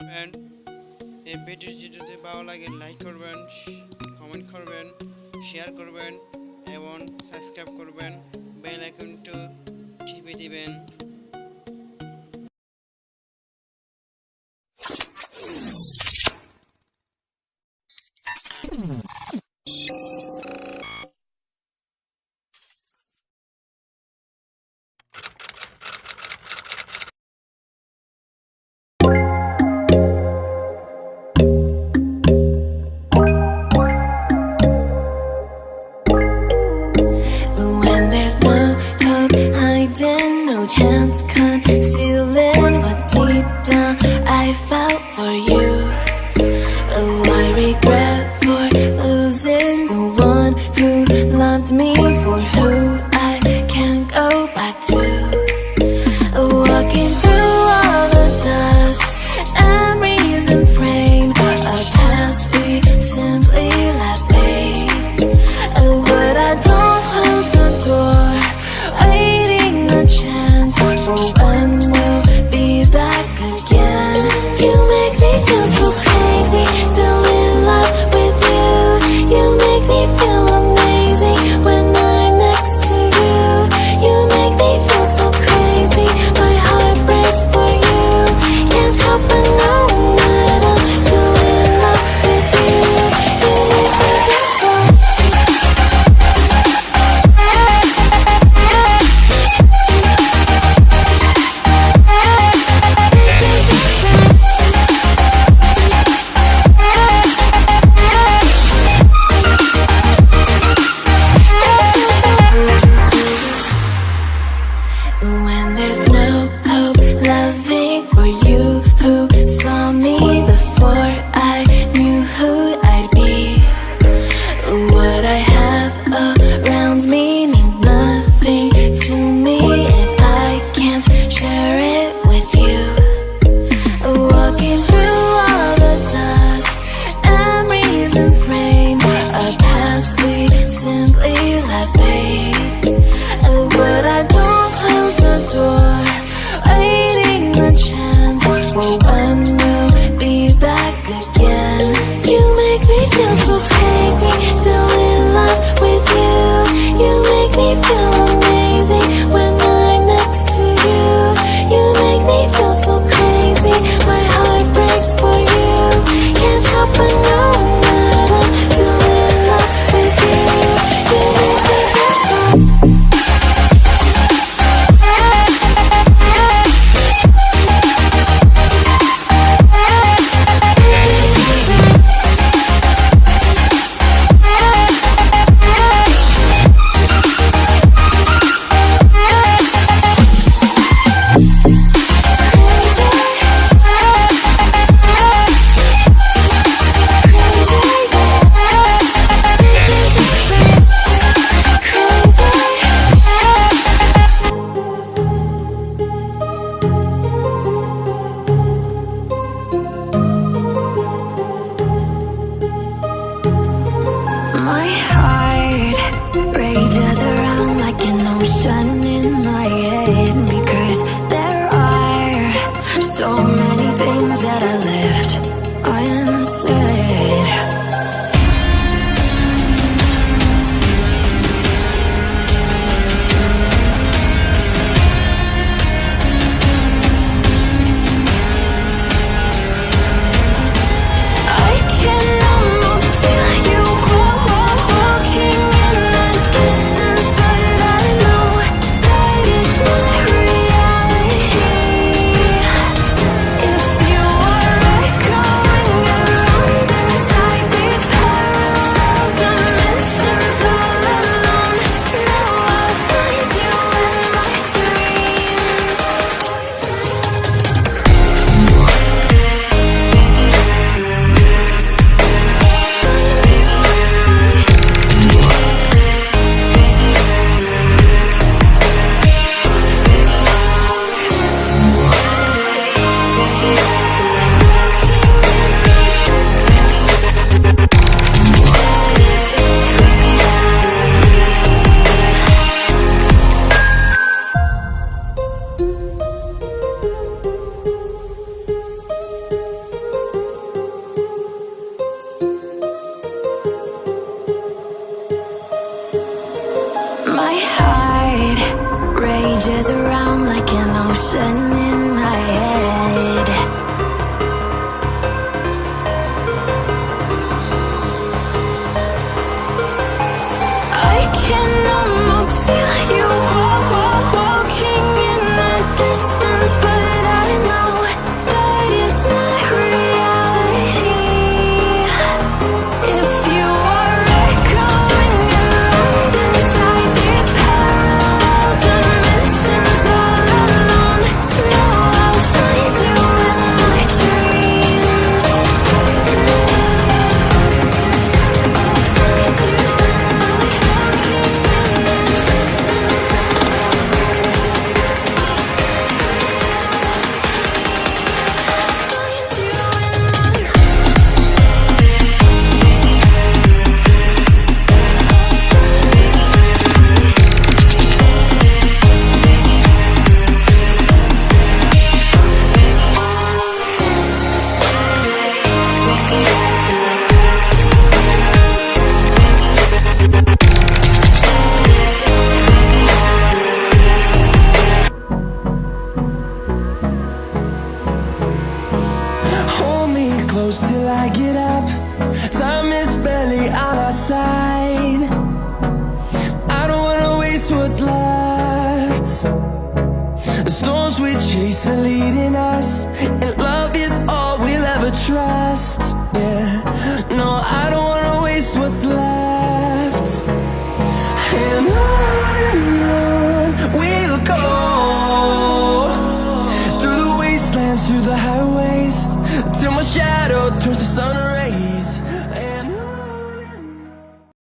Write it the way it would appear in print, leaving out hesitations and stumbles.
Friend, এই ভিডিওটি যদি ভালো লাগে লাইক করবেন, কমেন্ট করবেন, শেয়ার করবেন এবং সাবস্ক্রাইব করবেন, বেল আইকনটি টিপে দিবেন। Chance concealing what deep down I felt for you. Oh, I regret for losing the one who loved me for who I can't go back to. Walking through all the dust, memories and frame a past we simply let fade. Oh, but I don't close the door, waiting a chance for when we'll be back again. You make me feel so crazy, still in love with you. You make me feel amazing when I'm next to you. You make me feel so crazy, my heart breaks for you. Can't help but know that I'm still in love with you. You make me feel so. When there's no hope loving for you who saw me before I knew who I'd be. What I have around me means nothing to me if I can't share it with you. Walking through all the dust, memories and frame a past we simply let fade. But I don't close the door, waiting a chance for when we'll be back again. You make me feel so crazy, still in love with you. You make me feel amazing when I'm next to you. You make me feel so crazy, my heart breaks for you. Can't help but know that I'm still in love with you. You make me feel so. My heart rages around like an ocean in my head, because there are so many things that I left unsaid. I can almost feel you walking in the distance, but I know that it's not reality. If you are right rages around like an ocean in my head. I can almost feel you walking in the distance, but I know that it's not reality. If you are echoing around inside these parallel dimensions all alone, know I'll find you in my dreams. Hold me close till I get up. Time is barely on our side. I don't wanna waste what's left. The storms we chase are leading us, and love is all we'll ever trust. Yeah, no, I don't wanna waste what's left. And on we'll go, through the wastelands, through the highways, till my shadow turns to sun rays.